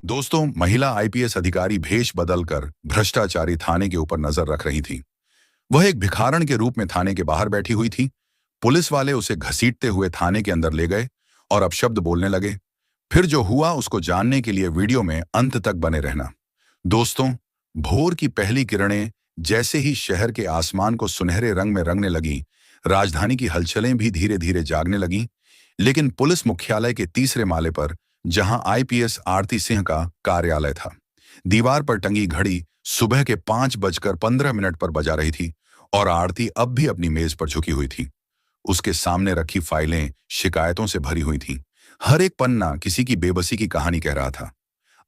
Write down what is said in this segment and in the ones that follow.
दोस्तों, महिला आईपीएस अधिकारी भेष बदलकर भ्रष्टाचारी थाने के ऊपर नजर रख रही थी। वह एक भिखारन के रूप में थाने के बाहर बैठी हुई थी। पुलिस वाले उसे घसीटते हुए थाने के अंदर ले गए और अपशब्द बोलने लगे। फिर जो हुआ उसको जानने के लिए वीडियो में अंत तक बने रहना। दोस्तों, भोर की पहली किरणें जैसे ही शहर के आसमान को सुनहरे रंग में रंगने लगी, राजधानी की हलचलें भी धीरे धीरे जागने लगीं। लेकिन पुलिस मुख्यालय के तीसरे माले पर, जहां आईपीएस आरती सिंह का कार्यालय था, दीवार पर टंगी घड़ी सुबह के 5:15 पर बजा रही थी और आरती अब भी अपनी मेज पर झुकी हुई थी। उसके सामने रखी फाइलें शिकायतों से भरी हुई थीं। हर एक पन्ना किसी की बेबसी की कहानी कह रहा था।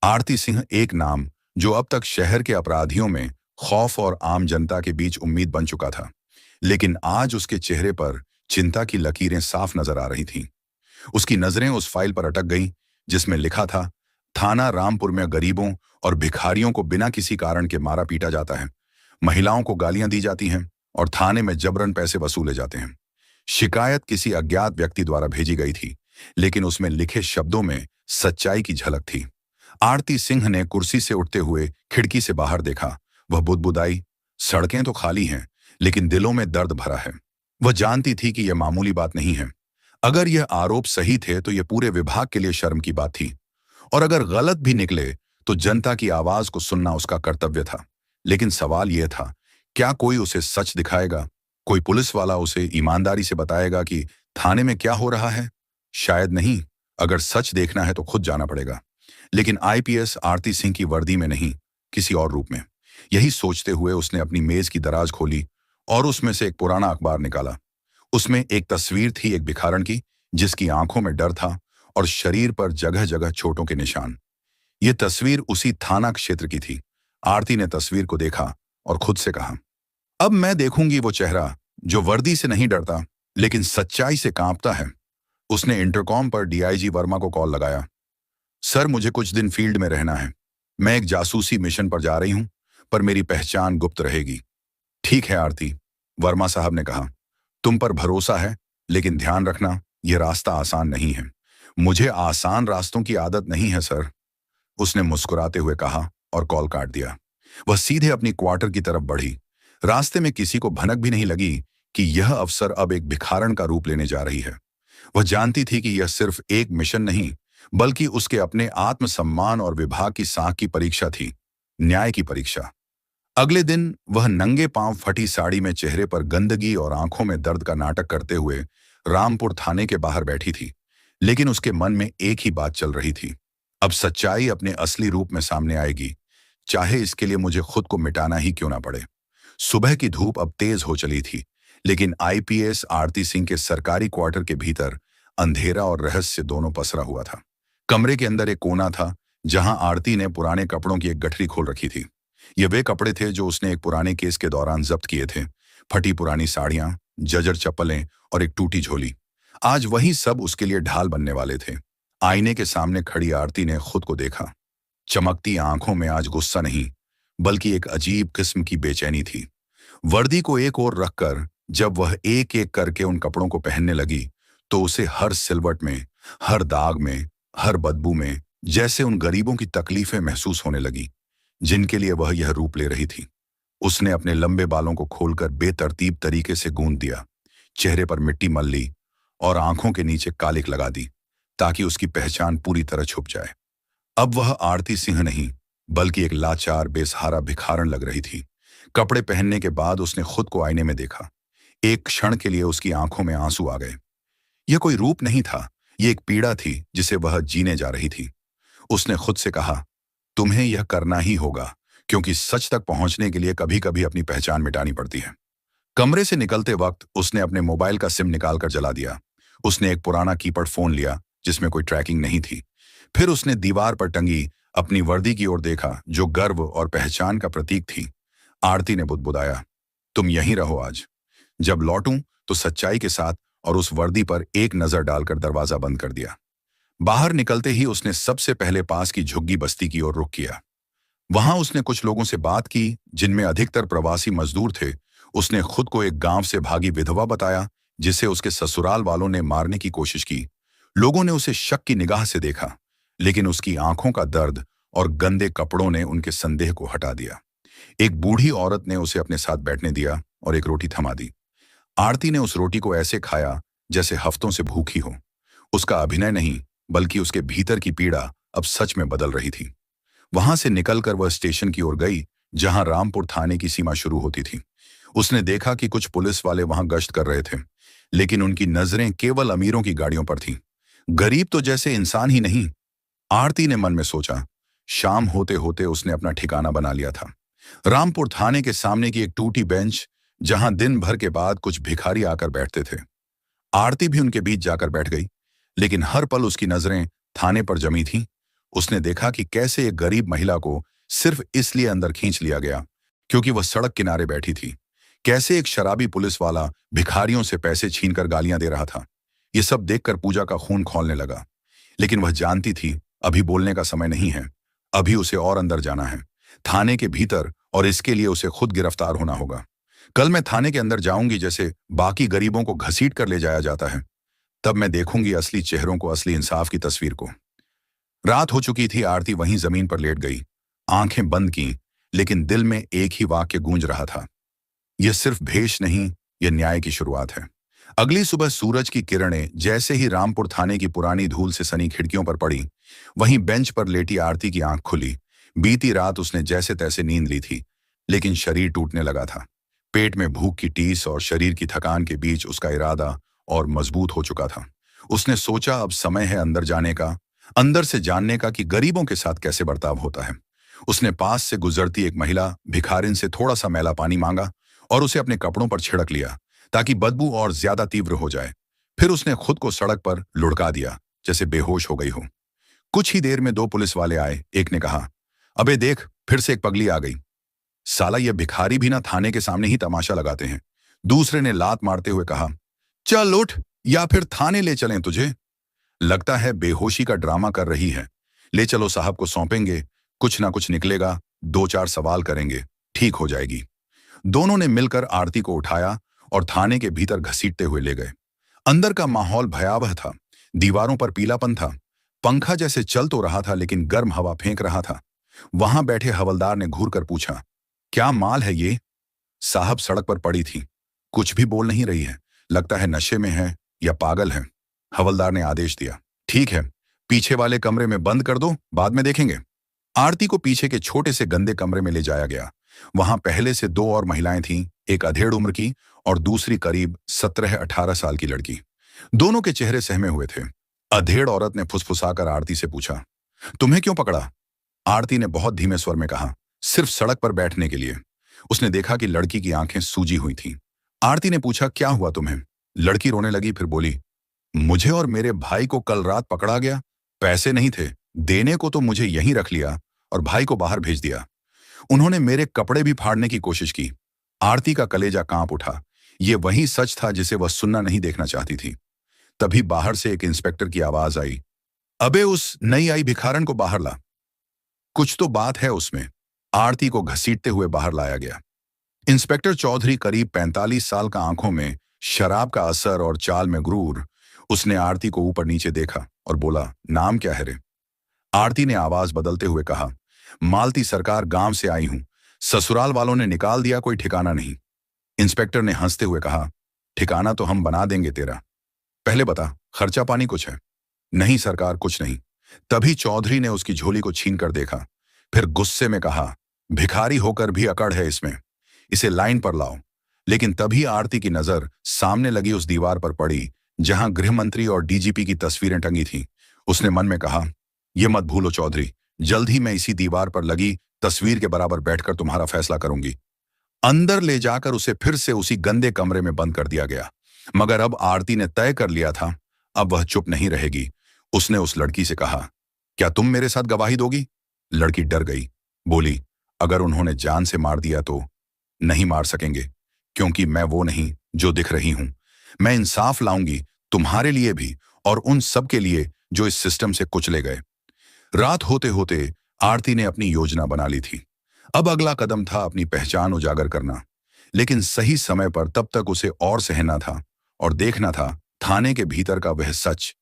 आरती सिंह एक नाम जो अब तक शहर के अपराधियों में खौफ और आम जनता के बीच उम्मीद बन चुका था। लेकिन आज उसके चेहरे पर चिंता की लकीरें साफ नजर आ रही थीं। उसकी नजरें उस फाइल पर अटक गईं जिसमें लिखा था, थाना रामपुर में गरीबों और भिखारियों को बिना किसी कारण के मारा पीटा जाता है, महिलाओं को गालियां दी जाती हैं और थाने में जबरन पैसे वसूले जाते हैं। शिकायत किसी अज्ञात व्यक्ति द्वारा भेजी गई थी, लेकिन उसमें लिखे शब्दों में सच्चाई की झलक थी। आरती सिंह ने कुर्सी से उठते हुए खिड़की से बाहर देखा। वह बुदबुदाई, सड़कें तो खाली हैं, लेकिन दिलों में दर्द भरा है। वह जानती थी कि यह मामूली बात नहीं है। अगर यह आरोप सही थे तो यह पूरे विभाग के लिए शर्म की बात थी, और अगर गलत भी निकले तो जनता की आवाज को सुनना उसका कर्तव्य था। लेकिन सवाल यह था, क्या कोई उसे सच दिखाएगा? कोई पुलिस वाला उसे ईमानदारी से बताएगा कि थाने में क्या हो रहा है? शायद नहीं। अगर सच देखना है तो खुद जाना पड़ेगा। लेकिन आईपीएस आरती सिंह की वर्दी में नहीं, किसी और रूप में। यही सोचते हुए उसने अपनी मेज की दराज खोली और उसमें से एक पुराना अखबार निकाला। उसमें एक तस्वीर थी, एक भिखारन की, जिसकी आंखों में डर था और शरीर पर जगह जगह चोटों के निशान। यह तस्वीर उसी थाना क्षेत्र की थी। आरती ने तस्वीर को देखा और खुद से कहा, अब मैं देखूंगी वो चेहरा जो वर्दी से नहीं डरता लेकिन सच्चाई से कांपता है। उसने इंटरकॉम पर डीआईजी वर्मा को कॉल लगाया। सर, मुझे कुछ दिन फील्ड में रहना है। मैं एक जासूसी मिशन पर जा रही हूं, पर मेरी पहचान गुप्त रहेगी। ठीक है आरती, वर्मा साहब ने कहा, तुम पर भरोसा है, लेकिन ध्यान रखना, यह रास्ता आसान नहीं है। मुझे आसान रास्तों की आदत नहीं है सर, उसने मुस्कुराते हुए कहा और कॉल काट दिया। वह सीधे अपनी क्वार्टर की तरफ बढ़ी। रास्ते में किसी को भनक भी नहीं लगी कि यह अफसर अब एक भिखारन का रूप लेने जा रही है। वह जानती थी कि यह सिर्फ एक मिशन नहीं, बल्कि उसके अपने आत्मसम्मान और विभाग की साख की परीक्षा थी, न्याय की परीक्षा। अगले दिन वह नंगे पांव, फटी साड़ी में, चेहरे पर गंदगी और आंखों में दर्द का नाटक करते हुए रामपुर थाने के बाहर बैठी थी। लेकिन उसके मन में एक ही बात चल रही थी, अब सच्चाई अपने असली रूप में सामने आएगी, चाहे इसके लिए मुझे खुद को मिटाना ही क्यों ना पड़े। सुबह की धूप अब तेज हो चली थी, लेकिन आईपीएस आरती सिंह के सरकारी क्वार्टर के भीतर अंधेरा और रहस्य दोनों पसरा हुआ था। कमरे के अंदर एक कोना था जहां आरती ने पुराने कपड़ों की एक गठरी खोल रखी थी। ये वे कपड़े थे जो उसने एक पुराने केस के दौरान जब्त किए थे। फटी पुरानी साड़ियां, जजर चप्पलें और एक टूटी झोली। आज वही सब उसके लिए ढाल बनने वाले थे। आईने के सामने खड़ी आरती ने खुद को देखा। चमकती आंखों में आज गुस्सा नहीं, बल्कि एक अजीब किस्म की बेचैनी थी। वर्दी को एक ओर रखकर जब वह एक एक करके उन कपड़ों को पहनने लगी, तो उसे हर सिलवट में, हर दाग में, हर बदबू में जैसे उन गरीबों की तकलीफें महसूस होने लगी जिनके लिए वह यह रूप ले रही थी। उसने अपने लंबे बालों को खोलकर बेतरतीब तरीके से गूंद दिया, चेहरे पर मिट्टी मल ली और आंखों के नीचे कालिक लगा दी, ताकि उसकी पहचान पूरी तरह छुप जाए। अब वह आरती सिंह नहीं, बल्कि एक लाचार, बेसहारा भिखारन लग रही थी। कपड़े पहनने के बाद उसने खुद को आईने में देखा। एक क्षण के लिए उसकी आंखों में आंसू आ गए। यह कोई रूप नहीं था, यह एक पीड़ा थी जिसे वह जीने जा रही थी। उसने खुद से कहा, तुम्हें यह करना ही होगा, क्योंकि सच तक पहुंचने के लिए कभी कभी अपनी पहचान मिटानी पड़ती है। कमरे से निकलते वक्त उसने अपने मोबाइल का सिम निकालकर जला दिया। उसने एक पुराना कीपैड फोन लिया जिसमें कोई ट्रैकिंग नहीं थी। फिर उसने दीवार पर टंगी अपनी वर्दी की ओर देखा, जो गर्व और पहचान का प्रतीक थी। आरती ने बुदबुदाया, तुम यहीं रहो आज। जब लौटूं तो सच्चाई के साथ, और उस वर्दी पर एक नजर डालकर दरवाजा बंद कर दिया। बाहर निकलते ही उसने सबसे पहले पास की झुग्गी बस्ती की ओर रुख किया। वहां उसने कुछ लोगों से बात की, जिनमें अधिकतर प्रवासी मजदूर थे। उसने खुद को एक गांव से भागी विधवा बताया, जिसे उसके ससुराल वालों ने मारने की कोशिश की। लोगों ने उसे शक की निगाह से देखा, लेकिन उसकी आंखों का दर्द और गंदे कपड़ों ने उनके संदेह को हटा दिया। एक बूढ़ी औरत ने उसे अपने साथ बैठने दिया और एक रोटी थमा दी। आरती ने उस रोटी को ऐसे खाया जैसे हफ्तों से भूखी हो। उसका अभिनय नहीं, बल्कि उसके भीतर की पीड़ा अब सच में बदल रही थी। वहां से निकलकर वह स्टेशन की ओर गई, जहां रामपुर थाने की सीमा शुरू होती थी। उसने देखा कि कुछ पुलिस वाले वहां गश्त कर रहे थे, लेकिन उनकी नजरें केवल अमीरों की गाड़ियों पर थीं। गरीब तो जैसे इंसान ही नहीं। आरती ने मन में सोचा। शाम होते होते उसने अपना ठिकाना बना लिया था। रामपुर थाने के सामने की एक टूटी बेंच, जहां दिन भर के बाद कुछ भिखारी आकर बैठते थे। आरती भी उनके बीच जाकर बैठ गई, लेकिन हर पल उसकी नजरें थाने पर जमी थीं। उसने देखा कि कैसे एक गरीब महिला को सिर्फ इसलिए अंदर खींच लिया गया क्योंकि वह सड़क किनारे बैठी थी। कैसे एक शराबी पुलिस वाला भिखारियों से पैसे छीनकर गालियां दे रहा था। ये सब देखकर पूजा का खून खौलने लगा, लेकिन वह जानती थी अभी बोलने का समय नहीं है। अभी उसे और अंदर जाना है, थाने के भीतर, और इसके लिए उसे खुद गिरफ्तार होना होगा। कल मैं थाने के अंदर जाऊंगी जैसे बाकी गरीबों को घसीट कर ले जाया जाता है। तब मैं देखूंगी असली चेहरों को, असली इंसाफ की तस्वीर को। रात हो चुकी थी। आरती वहीं जमीन पर लेट गई, आंखें बंद की, लेकिन दिल में एक ही वाक्य गूंज रहा था, यह सिर्फ भेष नहीं, यह न्याय की शुरुआत है। अगली सुबह सूरज की किरणें जैसे ही रामपुर थाने की पुरानी धूल से सनी खिड़कियों पर पड़ी, वहीं बेंच पर लेटी आरती की आंख खुली। बीती रात उसने जैसे तैसे नींद ली थी, लेकिन शरीर टूटने लगा था। पेट में भूख की टीस और शरीर की थकान के बीच उसका इरादा और मजबूत हो चुका था। उसने सोचा अब समय है अंदर जाने का, अंदर से जानने का कि गरीबों के साथ कैसे बर्ताव होता है। उसने पास से गुजरती एक महिला भिखारिन से थोड़ा सा मैला पानी मांगा और उसे अपने कपड़ों पर छिड़क लिया ताकि बदबू और ज्यादा तीव्र हो जाए। फिर उसने खुद को सड़क पर लुढ़का दिया जैसे बेहोश हो गई हो। कुछ ही देर में दो पुलिस वाले आए। एक ने कहा, अबे देख, फिर से एक पगली आ गई। साला ये भिखारी भी ना थाने के सामने ही तमाशा लगाते हैं। दूसरे ने लात मारते हुए कहा, चल उठ, या फिर थाने ले चलें तुझे। लगता है बेहोशी का ड्रामा कर रही है। ले चलो, साहब को सौंपेंगे, कुछ ना कुछ निकलेगा, दो चार सवाल करेंगे, ठीक हो जाएगी। दोनों ने मिलकर आरती को उठाया और थाने के भीतर घसीटते हुए ले गए। अंदर का माहौल भयावह था। दीवारों पर पीलापन था। पंखा जैसे चल तो रहा था, लेकिन गर्म हवा फेंक रहा था। वहां बैठे हवलदार ने घूर कर पूछा, क्या माल है ये? साहब सड़क पर पड़ी थी, कुछ भी बोल नहीं रही है, लगता है नशे में है या पागल है। हवलदार ने आदेश दिया। ठीक है, पीछे वाले कमरे में बंद कर दो, बाद में देखेंगे। आरती को पीछे के छोटे से गंदे कमरे में ले जाया गया। वहां पहले से दो और महिलाएं थीं, एक अधेड़ उम्र की और दूसरी करीब 17-18 साल की लड़की। दोनों के चेहरे सहमे हुए थे। अधेड़ औरत ने फुसफुसाकर आरती से पूछा, तुम्हें क्यों पकड़ा? आरती ने बहुत धीमे स्वर में कहा, सिर्फ सड़क पर बैठने के लिए। उसने देखा कि लड़की की आंखें सूजी हुई थीं। आरती ने पूछा, क्या हुआ तुम्हें? लड़की रोने लगी, फिर बोली, मुझे और मेरे भाई को कल रात पकड़ा गया। पैसे नहीं थे देने को, तो मुझे यहीं रख लिया और भाई को बाहर भेज दिया। उन्होंने मेरे कपड़े भी फाड़ने की कोशिश की। आरती का कलेजा कांप उठा। ये वही सच था जिसे वह सुनना नहीं देखना चाहती थी। तभी बाहर से एक इंस्पेक्टर की आवाज आई, अबे उस नई आई भिखारन को बाहर ला, कुछ तो बात है उसमें। आरती को घसीटते हुए बाहर लाया गया। इंस्पेक्टर चौधरी करीब 45 साल का, आंखों में शराब का असर और चाल में गुरूर। उसने आरती को ऊपर नीचे देखा और बोला, नाम क्या है रे? आरती ने आवाज बदलते हुए कहा, मालती सरकार, गांव से आई हूं। ससुराल वालों ने निकाल दिया, कोई ठिकाना नहीं। इंस्पेक्टर ने हंसते हुए कहा, ठिकाना तो हम बना देंगे तेरा, पहले बता खर्चा पानी कुछ है? नहीं सरकार, कुछ नहीं। तभी चौधरी ने उसकी झोली को छीन कर देखा, फिर गुस्से में कहा, भिखारी होकर भी अकड़ है इसमें, इसे लाइन पर लाओ। लेकिन तभी आरती की नजर सामने लगी उस दीवार पर पड़ी जहां गृह मंत्री और डीजीपी की तस्वीरें टंगी थीं। उसने मन में कहा, यह मत भूलो चौधरी, जल्द ही मैं इसी दीवार पर लगी तस्वीर के बराबर बैठकर तुम्हारा फैसला करूंगी। अंदर ले जाकर उसे फिर से उसी गंदे कमरे में बंद कर दिया गया। मगर अब आरती ने तय कर लिया था, अब वह चुप नहीं रहेगी। उसने उस लड़की से कहा, क्या तुम मेरे साथ गवाही दोगी? लड़की डर गई, बोली, अगर उन्होंने जान से मार दिया तो? नहीं मार सकेंगे, क्योंकि मैं वो नहीं जो दिख रही हूं। मैं इंसाफ लाऊंगी, तुम्हारे लिए भी और उन सब के लिए जो इस सिस्टम से कुचले गए। रात होते होते आरती ने अपनी योजना बना ली थी। अब अगला कदम था अपनी पहचान उजागर करना, लेकिन सही समय पर। तब तक उसे और सहना था और देखना था थाने के भीतर का वह सच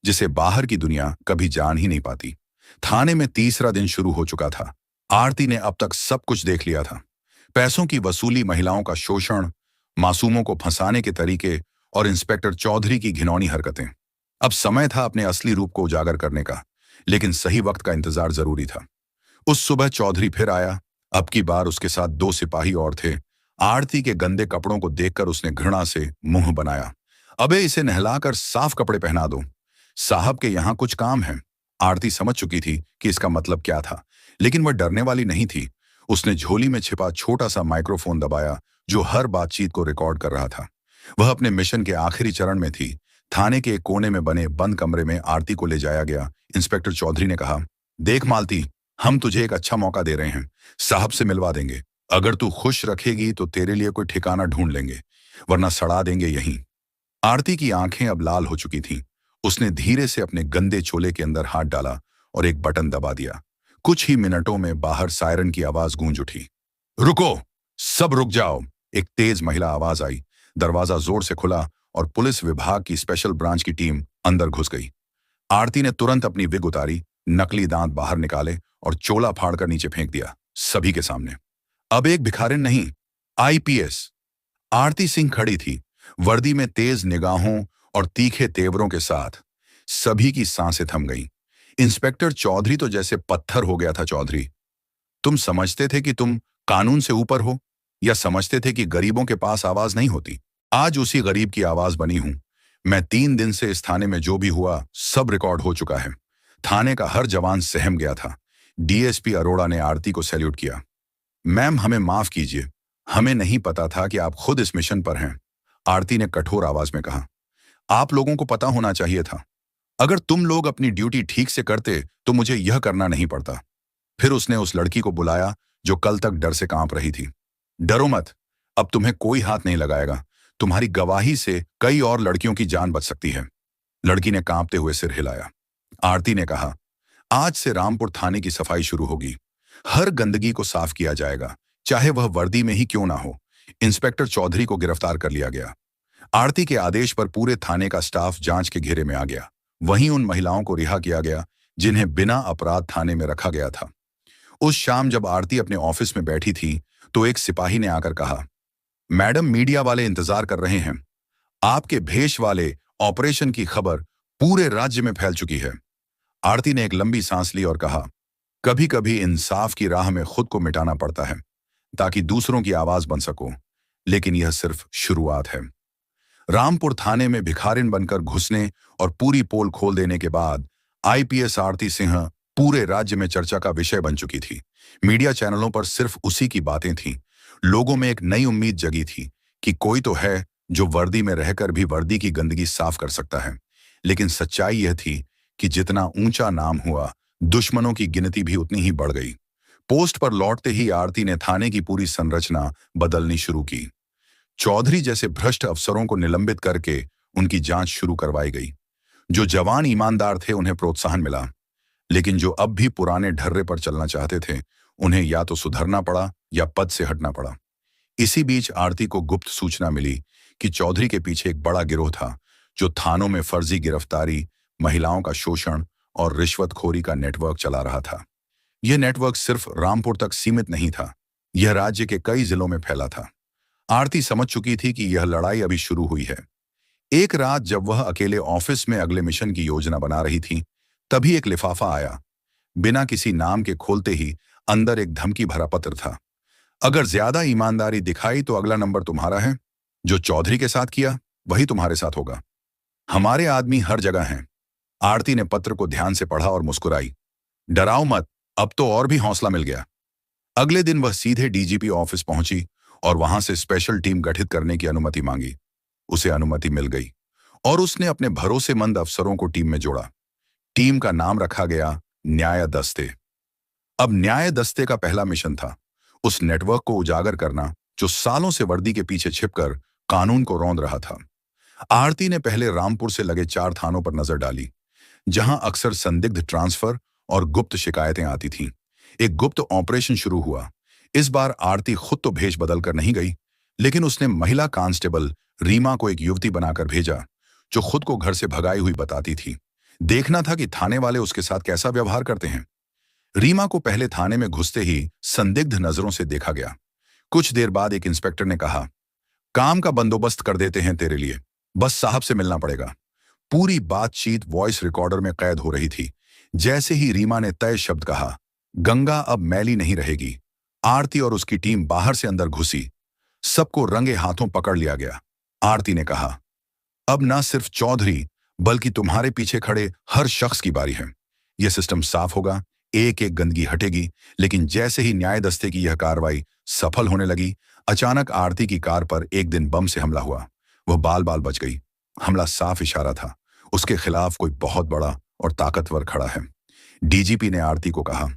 जिसे बाहर की दुनिया कभी जान ही नहीं पाती। थाने में तीसरा दिन शुरू हो चुका था। आरती ने अब तक सब कुछ देख लिया था। पैसों की वसूली, महिलाओं का शोषण, मासूमों को फंसाने के तरीके और इंस्पेक्टर चौधरी की घिनौनी हरकतें। अब समय था अपने असली रूप को उजागर करने का, लेकिन सही वक्त का इंतजार जरूरी था। उस सुबह चौधरी फिर आया। अब की बार उसके साथ 2 सिपाही और थे। आरती के गंदे कपड़ों को देखकर उसने घृणा से मुंह बनाया। अबे इसे नहलाकर साफ कपड़े पहना दो, साहब के यहाँ कुछ काम है। आरती समझ चुकी थी कि इसका मतलब क्या था, लेकिन वह डरने वाली नहीं थी। उसने झोली में छिपा छोटा सा माइक्रोफोन दबाया जो हर बातचीत को रिकॉर्ड कर रहा था। वह अपने मिशन के आखिरी चरण में थी। थाने के एक कोने में बने बंद कमरे में आरती को ले जाया गया। इंस्पेक्टर चौधरी ने कहा, देख मालती, हम तुझे एक अच्छा मौका दे रहे हैं। साहब से मिलवा देंगे। अगर तू खुश रखेगी तो तेरे लिए कोई ठिकाना ढूंढ लेंगे, वरना सड़ा देंगे यहीं। आरती की आंखें अब लाल हो चुकी थीं। उसने धीरे से अपने गंदे चोले के अंदर हाथ डाला और एक बटन दबा दिया। कुछ ही मिनटों में बाहर सायरन की आवाज गूंज उठी। रुको, सब रुक जाओ। एक तेज महिला आवाज आई। दरवाजा जोर से खुला और पुलिस विभाग की स्पेशल ब्रांच की टीम अंदर घुस गई। आरती ने तुरंत अपनी विग उतारी, नकली दांत बाहर निकाले और चोला फाड़कर नीचे फेंक दिया, सभी के सामने। अब एक भिखारिन नहीं, आईपीएस। आरती सिंह खड़ी थी, वर्दी में, तेज निगाहों और तीखे तेवरों के साथ। सभी की सांसें थम गईं। इंस्पेक्टर चौधरी तो जैसे पत्थर हो गया था। चौधरी, तुम समझते थे कि तुम कानून से ऊपर हो, या समझते थे कि गरीबों के पास आवाज नहीं होती? आज उसी गरीब की आवाज बनी हूं मैं। 3 दिन से इस थाने में जो भी हुआ सब रिकॉर्ड हो चुका है। थाने का हर जवान सहम गया था। डीएसपी अरोड़ा ने आरती को सैल्यूट किया। मैम, हमें माफ कीजिए, हमें नहीं पता था कि आप खुद इस मिशन पर हैं। आरती ने कठोर आवाज में कहा, आप लोगों को पता होना चाहिए था। अगर तुम लोग अपनी ड्यूटी ठीक से करते तो मुझे यह करना नहीं पड़ता। फिर उसने उस लड़की को बुलाया जो कल तक डर से कांप रही थी। डरो मत, अब तुम्हें कोई हाथ नहीं लगाएगा। तुम्हारी गवाही से कई और लड़कियों की जान बच सकती है। लड़की ने कांपते हुए सिर हिलाया। आरती ने कहा, आज से रामपुर थाने की सफाई शुरू होगी। हर गंदगी को साफ किया जाएगा, चाहे वह वर्दी में ही क्यों ना हो। इंस्पेक्टर चौधरी को गिरफ्तार कर लिया गया। आरती के आदेश पर पूरे थाने का स्टाफ जांच के घेरे में आ गया। वहीं उन महिलाओं को रिहा किया गया जिन्हें बिना अपराध थाने में रखा गया था। उस शाम जब आरती अपने ऑफिस में बैठी थी तो एक सिपाही ने आकर कहा, मैडम, मीडिया वाले इंतजार कर रहे हैं। आपके भेष वाले ऑपरेशन की खबर पूरे राज्य में फैल चुकी है। आरती ने एक लंबी सांस ली और कहा, कभी कभी इंसाफ की राह में खुद को मिटाना पड़ता है ताकि दूसरों की आवाज बन सको, लेकिन यह सिर्फ शुरुआत है। रामपुर थाने में भिखारिन बनकर घुसने और पूरी पोल खोल देने के बाद आईपीएस आरती सिंह पूरे राज्य में चर्चा का विषय बन चुकी थी। मीडिया चैनलों पर सिर्फ उसी की बातें थीं। लोगों में एक नई उम्मीद जगी थी कि कोई तो है जो वर्दी में रहकर भी वर्दी की गंदगी साफ कर सकता है। लेकिन सच्चाई यह थी कि जितना ऊंचा नाम हुआ, दुश्मनों की गिनती भी उतनी ही बढ़ गई। पोस्ट पर लौटते ही आरती ने थाने की पूरी संरचना बदलनी शुरू की। चौधरी जैसे भ्रष्ट अफसरों को निलंबित करके उनकी जांच शुरू करवाई गई। जो जवान ईमानदार थे उन्हें प्रोत्साहन मिला, लेकिन जो अब भी पुराने ढर्रे पर चलना चाहते थे उन्हें या तो सुधरना पड़ा या पद से हटना पड़ा। इसी बीच आरती को गुप्त सूचना मिली कि चौधरी के पीछे एक बड़ा गिरोह था जो थानों में फर्जी गिरफ्तारी, महिलाओं का शोषण और रिश्वतखोरी का नेटवर्क चला रहा था। यह नेटवर्क सिर्फ रामपुर तक सीमित नहीं था, यह राज्य के कई जिलों में फैला था। आरती समझ चुकी थी कि यह लड़ाई अभी शुरू हुई है। एक रात जब वह अकेले ऑफिस में अगले मिशन की योजना बना रही थी, तभी एक लिफाफा आया। बिना किसी नाम के खोलते ही अंदर एक धमकी भरा पत्र था। अगर ज्यादा ईमानदारी दिखाई तो अगला नंबर तुम्हारा है। जो चौधरी के साथ किया वही तुम्हारे साथ होगा। हमारे आदमी हर जगह हैं। आरती ने पत्र को ध्यान से पढ़ा और मुस्कुराई। डराओ मत, अब तो और भी हौसला मिल गया। अगले दिन वह सीधे डीजीपी ऑफिस पहुंची और वहां से स्पेशल टीम गठित करने की अनुमति मांगी। उसे अनुमति मिल गई और उसने अपने भरोसेमंद अफसरों को टीम में जोड़ा। टीम का नाम रखा गया न्याय दस्ते। अब न्याय दस्ते का पहला मिशन था उस नेटवर्क को उजागर करना जो सालों से वर्दी के पीछे छिपकर कानून को रौंद रहा था। आरती ने पहले रामपुर से लगे 4 थानों पर नजर डाली, जहां अक्सर संदिग्ध ट्रांसफर और गुप्त शिकायतें आती थीं। एक गुप्त ऑपरेशन शुरू हुआ। इस बार आरती खुद तो भेष बदल कर नहीं गई, लेकिन उसने महिला कांस्टेबल रीमा को एक युवती बनाकर भेजा जो खुद को घर से भगाई हुई बताती थी। देखना था कि थाने वाले उसके साथ कैसा व्यवहार करते हैं। रीमा को पहले थाने में घुसते ही संदिग्ध नजरों से देखा गया। कुछ देर बाद एक इंस्पेक्टर ने कहा, काम का बंदोबस्त कर देते हैं तेरे लिए, बस साहब से मिलना पड़ेगा। पूरी बातचीत वॉइस रिकॉर्डर में कैद हो रही थी। जैसे ही रीमा ने तय शब्द कहा, गंगा अब मैली नहीं रहेगी, आरती और उसकी टीम बाहर से अंदर घुसी। सबको रंगे हाथों पकड़ लिया गया। आरती ने कहा, अब ना सिर्फ चौधरी बल्कि तुम्हारे पीछे खड़े हर शख्स की बारी है। यह सिस्टम साफ होगा, एक एक गंदगी हटेगी। लेकिन जैसे ही न्याय दस्ते की यह कार्रवाई सफल होने लगी, अचानक आरती की कार पर एक दिन बम से हमला हुआ। वह बाल बाल बच गई। हमला साफ इशारा था, उसके खिलाफ कोई बहुत बड़ा और ताकतवर खड़ा है। डीजीपी ने आरती को कहा,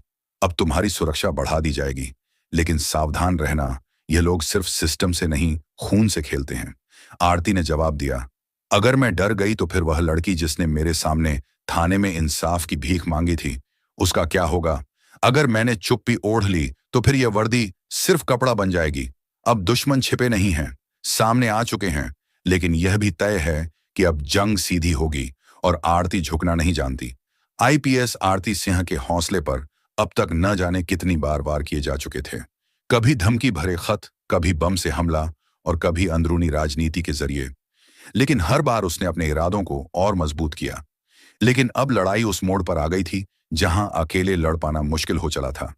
अब तुम्हारी सुरक्षा बढ़ा दी जाएगी, लेकिन सावधान रहना, ये लोग सिर्फ सिस्टम से नहीं खून से खेलते हैं। आरती ने जवाब दिया, अगर मैं डर गई तो फिर वह लड़की जिसने मेरे सामने थाने में इंसाफ की भीख मांगी थी, उसका क्या होगा? अगर मैंने चुप्पी ओढ़ ली तो फिर यह वर्दी सिर्फ कपड़ा बन जाएगी। अब दुश्मन छिपे नहीं हैं, सामने आ चुके हैं। लेकिन यह भी तय है कि अब जंग सीधी होगी और आरती झुकना नहीं जानती। आईपीएस आरती सिंह के हौसले पर अब तक न जाने कितनी बार वार किए जा चुके थे। कभी धमकी भरे खत, कभी बम से हमला और कभी अंदरूनी राजनीति के जरिए। लेकिन हर बार उसने अपने इरादों को और मजबूत किया। लेकिन अब लड़ाई उस मोड़ पर आ गई थी जहां अकेले लड़ पाना मुश्किल हो चला था।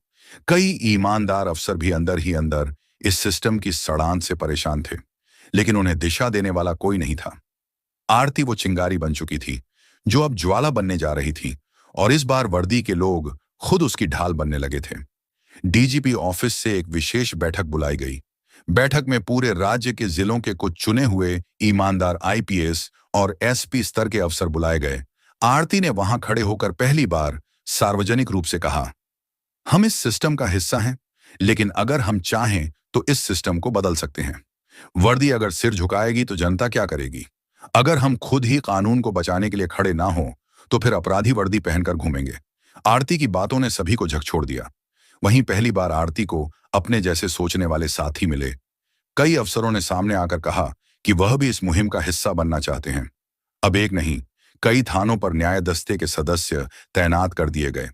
कई ईमानदार अफसर भी अंदर ही अंदर इस सिस्टम की सड़ान से परेशान थे, लेकिन उन्हें दिशा देने वाला कोई नहीं था। आरती वो चिंगारी बन चुकी थी जो अब ज्वाला बनने जा रही थी, और इस बार वर्दी के लोग खुद उसकी ढाल बनने लगे थे। डीजीपी ऑफिस से एक विशेष बैठक बुलाई गई। बैठक में पूरे राज्य के जिलों के कुछ चुने हुए ईमानदार आईपीएस और एसपी स्तर के अफसर बुलाए गए। आरती ने वहां खड़े होकर पहली बार सार्वजनिक रूप से कहा, हम इस सिस्टम का हिस्सा हैं, लेकिन अगर हम चाहें तो इस सिस्टम को बदल सकते हैं। वर्दी अगर सिर झुकाएगी तो जनता क्या करेगी? अगर हम खुद ही कानून को बचाने के लिए खड़े ना हो तो फिर अपराधी वर्दी पहनकर घूमेंगे। आरती की बातों ने सभी को झकझोर दिया। वहीं पहली बार आरती को अपने जैसे सोचने वाले साथी मिले। कई अफसरों ने सामने आकर कहा कि वह भी इस मुहिम का हिस्सा बनना चाहते हैं। अब एक नहीं, कई थानों पर न्याय दस्ते के सदस्य तैनात कर दिए गए।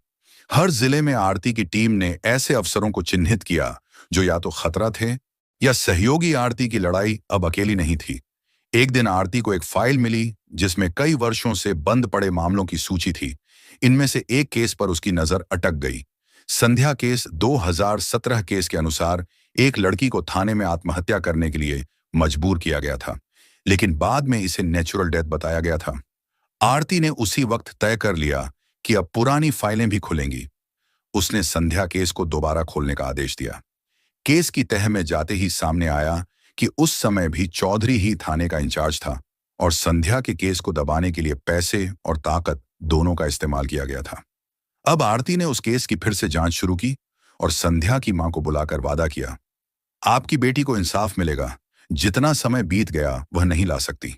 हर जिले में आरती की टीम ने ऐसे अफसरों को चिन्हित किया जो या तो खतरा थे या सहयोगी। आरती की लड़ाई अब अकेली नहीं थी। एक दिन आरती को एक फाइल मिली जिसमें कई वर्षों से बंद पड़े मामलों की सूची थी। इनमें से एक केस पर उसकी नजर अटक गई। संध्या केस 2017 केस के अनुसार एक लड़की को थाने में आत्महत्या करने के लिए मजबूर किया गया था, लेकिन बाद में इसे नेचुरल डेथ बताया गया था। आरती ने उसी वक्त तय कर लिया कि अब पुरानी फाइलें भी खुलेंगी। उसने संध्या केस को दोबारा खोलने का आदेश दिया। केस की तह में जाते ही सामने आया कि उस समय भी चौधरी ही थाने का इंचार्ज था और संध्या के केस को दबाने के लिए पैसे और ताकत दोनों का इस्तेमाल किया गया था। अब आरती ने उस केस की फिर से जांच शुरू की और संध्या की मां को बुलाकर वादा किया, आपकी बेटी को इंसाफ मिलेगा। जितना समय बीत गया वह नहीं ला सकती,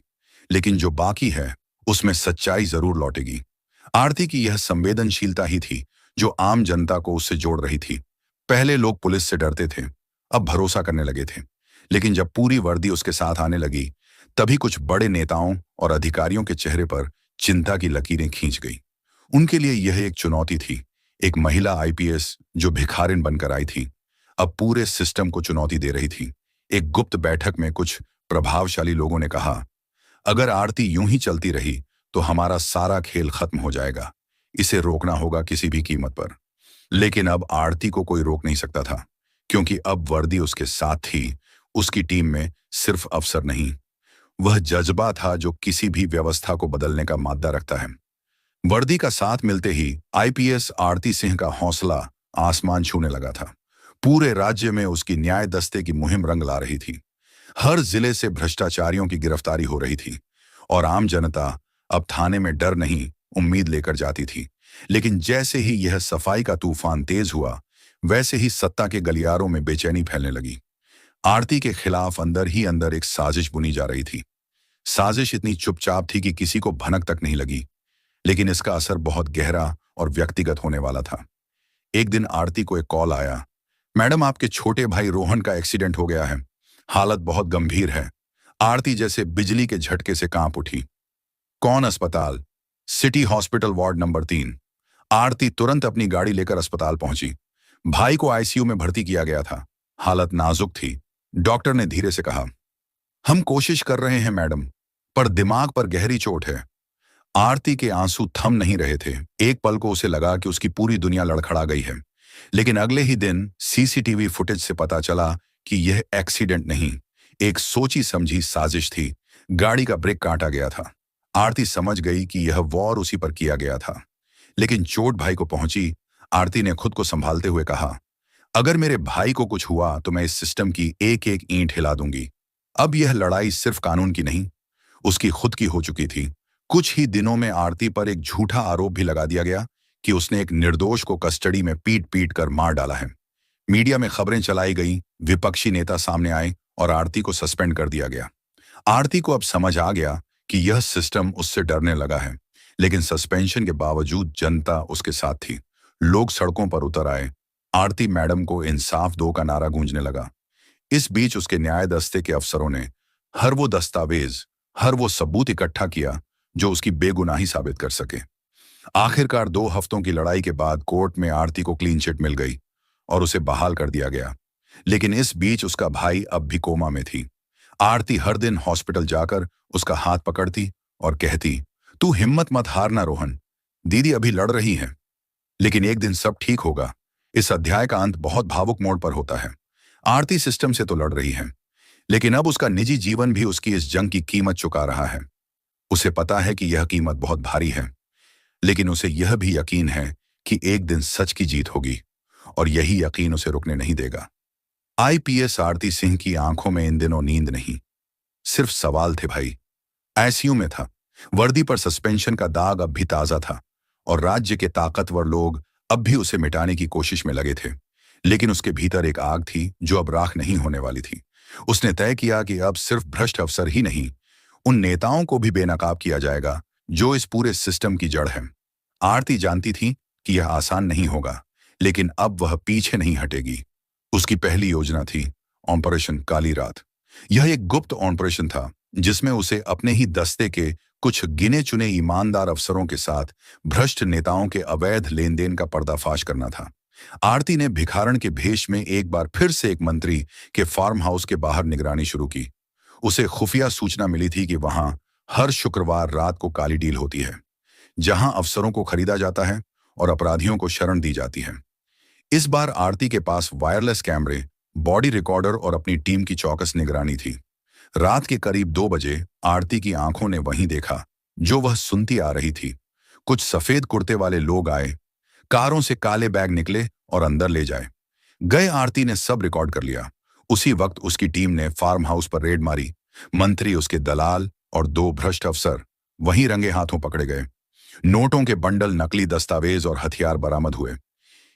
लेकिन जो बाकी है उसमें सच्चाई जरूर लौटेगी। आरती की यह संवेदनशीलता ही थी जो आम जनता को उससे जोड़ रही थी। पहले लोग पुलिस से डरते थे, अब भरोसा करने लगे थे। लेकिन जब पूरी वर्दी उसके साथ आने लगी, तभी कुछ बड़े नेताओं और अधिकारियों के चेहरे पर चिंता की लकीरें खींच गई। उनके लिए यह एक चुनौती थी। एक महिला आईपीएस जो भिखारिन बनकर आई थी, अब पूरे सिस्टम को चुनौती दे रही थी। एक गुप्त बैठक में कुछ प्रभावशाली लोगों ने कहा, अगर आरती यूं ही चलती रही तो हमारा सारा खेल खत्म हो जाएगा। इसे रोकना होगा किसी भी कीमत पर। लेकिन अब आरती को कोई रोक नहीं सकता था, क्योंकि अब वर्दी उसके साथ थी। उसकी टीम में सिर्फ अफसर नहीं, वह जज्बा था जो किसी भी व्यवस्था को बदलने का मादा रखता है। वर्दी का साथ मिलते ही आईपीएस आरती सिंह का हौसला आसमान छूने लगा था। पूरे राज्य में उसकी न्याय दस्ते की मुहिम रंग ला रही थी। हर जिले से भ्रष्टाचारियों की गिरफ्तारी हो रही थी और आम जनता अब थाने में डर नहीं, उम्मीद लेकर जाती थी। लेकिन जैसे ही यह सफाई का तूफान तेज हुआ, वैसे ही सत्ता के गलियारों में बेचैनी फैलने लगी। आरती के खिलाफ अंदर ही अंदर एक साजिश बुनी जा रही थी। साजिश इतनी चुपचाप थी कि किसी को भनक तक नहीं लगी, लेकिन इसका असर बहुत गहरा और व्यक्तिगत होने वाला था। एक दिन आरती को एक कॉल आया, मैडम आपके छोटे भाई रोहन का एक्सीडेंट हो गया है, हालत बहुत गंभीर है। आरती जैसे बिजली के झटके से कांप उठी। कौन अस्पताल? City hospital ward number 3। आरती तुरंत अपनी गाड़ी लेकर अस्पताल पहुंची। भाई को आईसीयू में भर्ती किया गया था। हालत नाजुक थी। डॉक्टर ने धीरे से कहा, हम कोशिश कर रहे हैं मैडम, पर दिमाग पर गहरी चोट है। आरती के आंसू थम नहीं रहे थे। एक पल को उसे लगा कि उसकी पूरी दुनिया लड़खड़ा गई है। लेकिन अगले ही दिन सीसीटीवी फुटेज से पता चला कि यह एक्सीडेंट नहीं, एक सोची समझी साजिश थी। गाड़ी का ब्रेक काटा गया था। आरती समझ गई कि यह वॉर उसी पर किया गया था। लेकिन चोट भाई को पहुंची। आरती ने खुद को संभालते हुए कहा, अगर मेरे भाई को कुछ हुआ तो मैं इस सिस्टम की एक एक ईंट हिला दूंगी। अब यह लड़ाई सिर्फ कानून की नहीं, उसकी खुद की हो चुकी थी। कुछ ही दिनों में आरती पर एक झूठा आरोप भी लगा दिया गया कि उसने एक निर्दोष को कस्टडी में पीट पीट कर मार डाला है। मीडिया में खबरें चलाई गई, विपक्षी नेता सामने आए और आरती को सस्पेंड कर दिया गया। आरती को अब समझ आ गया कि यह सिस्टम उससे डरने लगा है। लेकिन सस्पेंशन के बावजूद जनता उसके साथ थी। लोग सड़कों पर उतर आए। आरती मैडम को इंसाफ दो का नारा गूंजने लगा। इस बीच उसके न्याय दस्ते के अफसरों ने हर वो दस्तावेज, हर वो सबूत इकट्ठा किया जो उसकी बेगुनाही साबित कर सके। आखिरकार 2 हफ्तों की लड़ाई के बाद कोर्ट में आरती को क्लीन चिट मिल गई और उसे बहाल कर दिया गया। लेकिन इस बीच उसका भाई अब भी कोमा में थी। आरती हर दिन हॉस्पिटल जाकर उसका हाथ पकड़ती और कहती, तू हिम्मत मत हारना रोहन, दीदी अभी लड़ रही है, लेकिन एक दिन सब ठीक होगा। इस अध्याय का अंत बहुत भावुक मोड़ पर होता है। आरती सिस्टम से तो लड़ रही है, लेकिन अब उसका निजी जीवन भी उसकी इस जंग की कीमत चुका रहा है। उसे पता है कि यह कीमत बहुत भारी है, लेकिन उसे यह भी यकीन है कि एक दिन सच की जीत होगी और यही यकीन उसे रुकने नहीं देगा। आईपीएस आरती सिंह की आंखों में इन दिनों नींद नहीं, सिर्फ सवाल थे भाई। आईसीयू में था, वर्दी पर सस्पेंशन का दाग अब भी ताजा था और राज्य के ताकतवर लोग अब भी उसे मिटाने की कोशिश में लगे थे। लेकिन उसके भीतर एक आग थी जो अब राख नहीं होने वाली थी। उसने तय किया कि अब सिर्फ भ्रष्ट अफसर ही नहीं, उन नेताओं को भी बेनकाब किया जाएगा जो इस पूरे सिस्टम की जड़ है। आरती जानती थी कि यह आसान नहीं होगा, लेकिन अब वह पीछे नहीं हटेगी। उसकी पहली योजना थी ऑपरेशन काली रात। यह एक गुप्त ऑपरेशन था जिसमें उसे अपने ही दस्ते के कुछ गिने चुने ईमानदार अफसरों के साथ भ्रष्ट नेताओं के अवैध लेन देन का पर्दाफाश करना था। आरती ने भिखारण के भेष में एक बार फिर से एक मंत्री के फार्म हाउस के बाहर निगरानी शुरू की। उसे खुफिया सूचना मिली थी कि वहां हर शुक्रवार रात को काली डील होती है, जहां अफसरों को खरीदा जाता है और अपराधियों को शरण दी जाती है। इस बार आरती के पास वायरलेस कैमरे, बॉडी रिकॉर्डर और अपनी टीम की चौकस निगरानी थी। रात के करीब 2 बजे आरती की आंखों ने वहीं देखा जो वह सुनती आ रही थी। कुछ सफेद कुर्ते वाले लोग आए, कारों से काले बैग निकले और अंदर ले जाए गए। आरती ने सब रिकॉर्ड कर लिया। उसी वक्त उसकी टीम ने फार्म हाउस पर रेड मारी। मंत्री, उसके दलाल और 2 भ्रष्ट अफसर वहीं रंगे हाथों पकड़े गए। नोटों के बंडल, नकली दस्तावेज और हथियार बरामद हुए।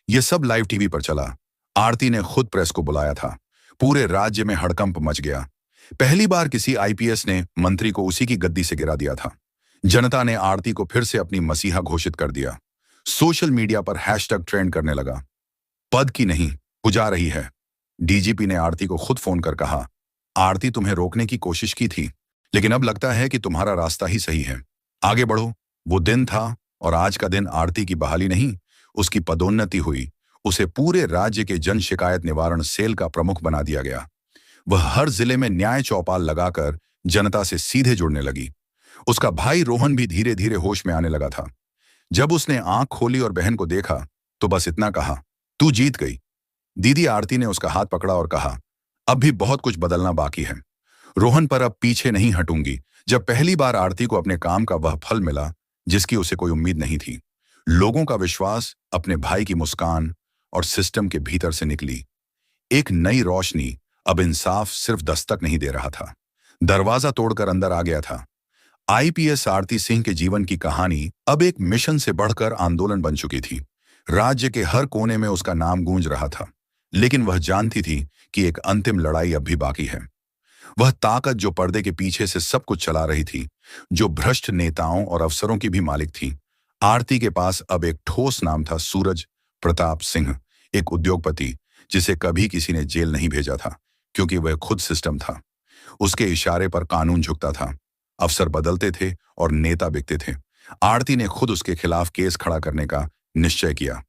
यह सब लाइव टीवी पर चला। आरती ने खुद प्रेस को बुलाया था। पूरे राज्य में हड़कंप मच गया। पहली बार किसी आईपीएस ने मंत्री को उसी की गद्दी से गिरा दिया था। जनता ने आरती को फिर से अपनी मसीहा घोषित कर दिया। सोशल मीडिया पर हैशटैग ट्रेंड करने लगा, पद की नहीं, बुझा रही है। डीजीपी ने आरती को खुद फोन कर कहा, आरती तुम्हें रोकने की कोशिश की थी, लेकिन अब लगता है कि तुम्हारा रास्ता ही सही है, आगे बढ़ो। वो दिन था और आज का दिन आरती की बहाली नहीं, उसकी पदोन्नति हुई। उसे पूरे राज्य के जन शिकायत निवारण सेल का प्रमुख बना दिया गया। वह हर जिले में न्याय चौपाल लगाकर जनता से सीधे जुड़ने लगी। उसका भाई रोहन भी धीरे धीरे होश में आने लगा था। जब उसने आंख खोली और बहन को देखा तो बस इतना कहा, तू जीत गई। दीदी आरती ने उसका हाथ पकड़ा और कहा, अब भी बहुत कुछ बदलना बाकी है। रोहन पर अब पीछे नहीं हटूंगी। जब पहली बार आरती को अपने काम का वह फल मिला जिसकी उसे कोई उम्मीद नहीं थी, लोगों का विश्वास अपने भाई की मुस्कान और सिस्टम के भीतर से निकली। एक नई रोशनी। अब इंसाफ सिर्फ दस्तक नहीं दे रहा था, दरवाजा तोड़कर अंदर आ गया था। आईपीएस आरती सिंह के जीवन की कहानी अब एक मिशन से बढ़कर आंदोलन बन चुकी थी। राज्य के हर कोने में उसका नाम गूंज रहा था, लेकिन वह जानती थी कि एक अंतिम लड़ाई अब भी बाकी है। वह ताकत जो पर्दे के पीछे से सब कुछ चला रही थी, जो भ्रष्ट नेताओं और अफसरों की भी मालिक थी। आरती के पास अब एक ठोस नाम था, सूरज प्रताप सिंह, एक उद्योगपति जिसे कभी किसी ने जेल नहीं भेजा था, क्योंकि वह खुद सिस्टम था। उसके इशारे पर कानून झुकता था। अफसर बदलते थे और नेता बिकते थे। आरती ने खुद उसके खिलाफ केस खड़ा करने का निश्चय किया,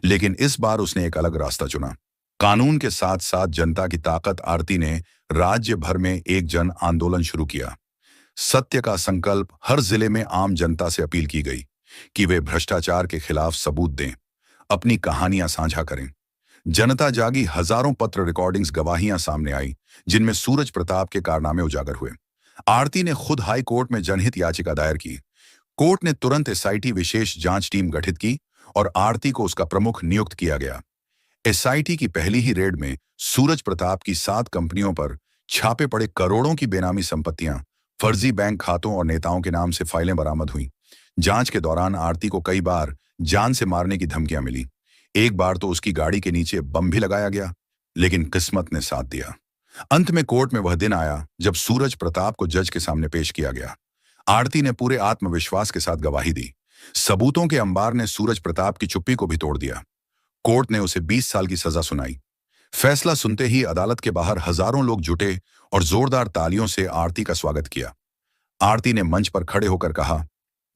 लेकिन इस बार उसने एक अलग रास्ता चुना। कानून के साथ साथ जनता की ताकत आरती ने राज्य भर में एक जन आंदोलन शुरू किया। सत्य का संकल्प हर जिले में आम जनता से अपील की गई कि वे भ्रष्टाचार के खिलाफ सबूत दें, अपनी कहानियां साझा करें। जनता जागी, हजारों पत्र रिकॉर्डिंग्स गवाहियां सामने आई, जिनमें सूरज प्रताप के कारनामे उजागर हुए। आरती ने खुद हाई कोर्ट में जनहित याचिका दायर की। कोर्ट ने तुरंत एसआईटी विशेष जांच टीम गठित की और आरती को उसका प्रमुख नियुक्त किया गया। एसआईटी की पहली ही रेड में सूरज प्रताप की 7 कंपनियों पर छापे पड़े। करोड़ों की बेनामी संपत्तियां, फर्जी बैंक खातों और नेताओं के नाम से फाइलें बरामद हुई। जांच के दौरान आरती को कई बार जान से मारने की धमकियां मिली। एक बार तो उसकी गाड़ी के नीचे बम भी लगाया गया, लेकिन किस्मत ने साथ दिया। अंत में कोर्ट में वह दिन आया जब सूरज प्रताप को जज के सामने पेश किया गया। आरती ने पूरे आत्मविश्वास के साथ गवाही दी। सबूतों के अंबार ने सूरज प्रताप की चुप्पी को भी तोड़ दिया। कोर्ट ने उसे 20 साल की सजा सुनाई। फैसला सुनते ही अदालत के बाहर हजारों लोग जुटे और जोरदार तालियों से आरती का स्वागत किया। आरती ने मंच पर खड़े होकर कहा,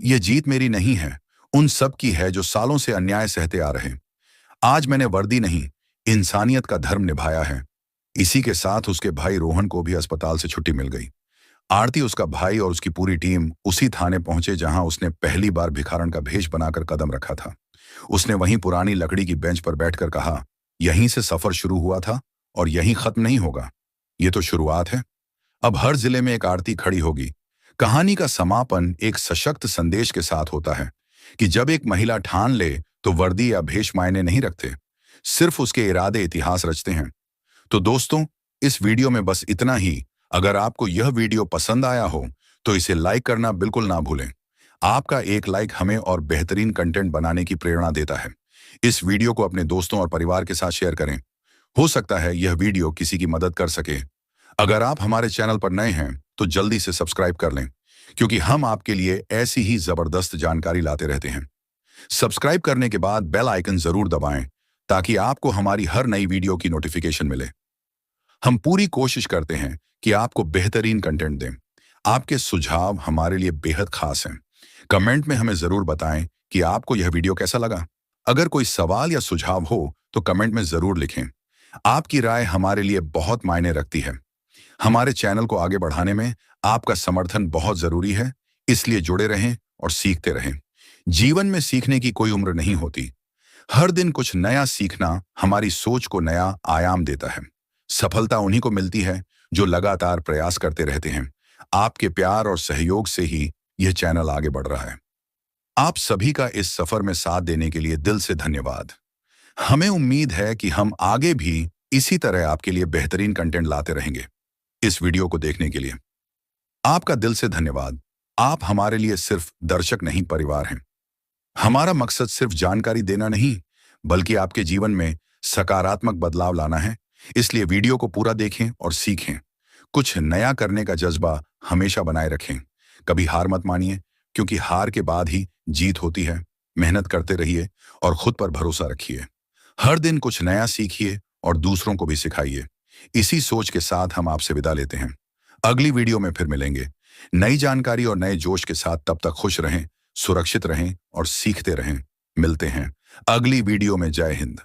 यह जीत मेरी नहीं है, उन सब की है जो सालों से अन्याय सहते आ रहे। आज मैंने वर्दी नहीं, इंसानियत का धर्म निभाया है। इसी के साथ उसके भाई रोहन को भी अस्पताल से छुट्टी मिल गई। आरती, उसका भाई और उसकी पूरी टीम उसी थाने पहुंचे जहां उसने पहली बार भिखारन का भेष बनाकर कदम रखा था। उसने वहीं पुरानी लकड़ी की बेंच पर बैठकर कहा, यहीं से सफर शुरू हुआ था और यहीं खत्म नहीं होगा। ये तो शुरुआत है। अब हर जिले में एक आरती खड़ी होगी। कहानी का समापन एक सशक्त संदेश के साथ होता है कि जब एक महिला ठान ले तो वर्दी या भेष मायने नहीं रखते, सिर्फ उसके इरादे इतिहास रचते हैं। तो दोस्तों, इस वीडियो में बस इतना ही। अगर आपको यह वीडियो पसंद आया हो तो इसे लाइक करना बिल्कुल ना भूलें। आपका एक लाइक हमें और बेहतरीन कंटेंट बनाने की प्रेरणा देता है। इस वीडियो को अपने दोस्तों और परिवार के साथ शेयर करें। हो सकता है यह वीडियो किसी की मदद कर सके। अगर आप हमारे चैनल पर नए हैं तो जल्दी से सब्सक्राइब कर लें, क्योंकि हम आपके लिए ऐसी ही जबरदस्त जानकारी लाते रहते हैं। सब्सक्राइब करने के बाद बेल आइकन जरूर दबाएं ताकि आपको हमारी हर नई वीडियो की नोटिफिकेशन मिले। हम पूरी कोशिश करते हैं कि आपको बेहतरीन कंटेंट दें। आपके सुझाव हमारे लिए बेहद खास हैं। कमेंट में हमें जरूर बताएं कि आपको यह वीडियो कैसा लगा। अगर कोई सवाल या सुझाव हो तो कमेंट में जरूर लिखें। आपकी राय हमारे लिए बहुत मायने रखती है। हमारे चैनल को आगे बढ़ाने में आपका समर्थन बहुत जरूरी है, इसलिए जुड़े रहें और सीखते रहें। जीवन में सीखने की कोई उम्र नहीं होती। हर दिन कुछ नया सीखना हमारी सोच को नया आयाम देता है। सफलता उन्हीं को मिलती है जो लगातार प्रयास करते रहते हैं। आपके प्यार और सहयोग से ही यह चैनल आगे बढ़ रहा है। आप सभी का इस सफर में साथ देने के लिए दिल से धन्यवाद। हमें उम्मीद है कि हम आगे भी इसी तरह आपके लिए बेहतरीन कंटेंट लाते रहेंगे। इस वीडियो को देखने के लिए आपका दिल से धन्यवाद। आप हमारे लिए सिर्फ दर्शक नहीं, परिवार हैं। हमारा मकसद सिर्फ जानकारी देना नहीं, बल्कि आपके जीवन में सकारात्मक बदलाव लाना है। इसलिए वीडियो को पूरा देखें और सीखें। कुछ नया करने का जज्बा हमेशा बनाए रखें। कभी हार मत मानिए, क्योंकि हार के बाद ही जीत होती है। मेहनत करते रहिए और खुद पर भरोसा रखिए। हर दिन कुछ नया सीखिए और दूसरों को भी सिखाइए। इसी सोच के साथ हम आपसे विदा लेते हैं। अगली वीडियो में फिर मिलेंगे नई जानकारी और नए जोश के साथ। तब तक खुश रहें, सुरक्षित रहें और सीखते रहें। मिलते हैं अगली वीडियो में। जय हिंद।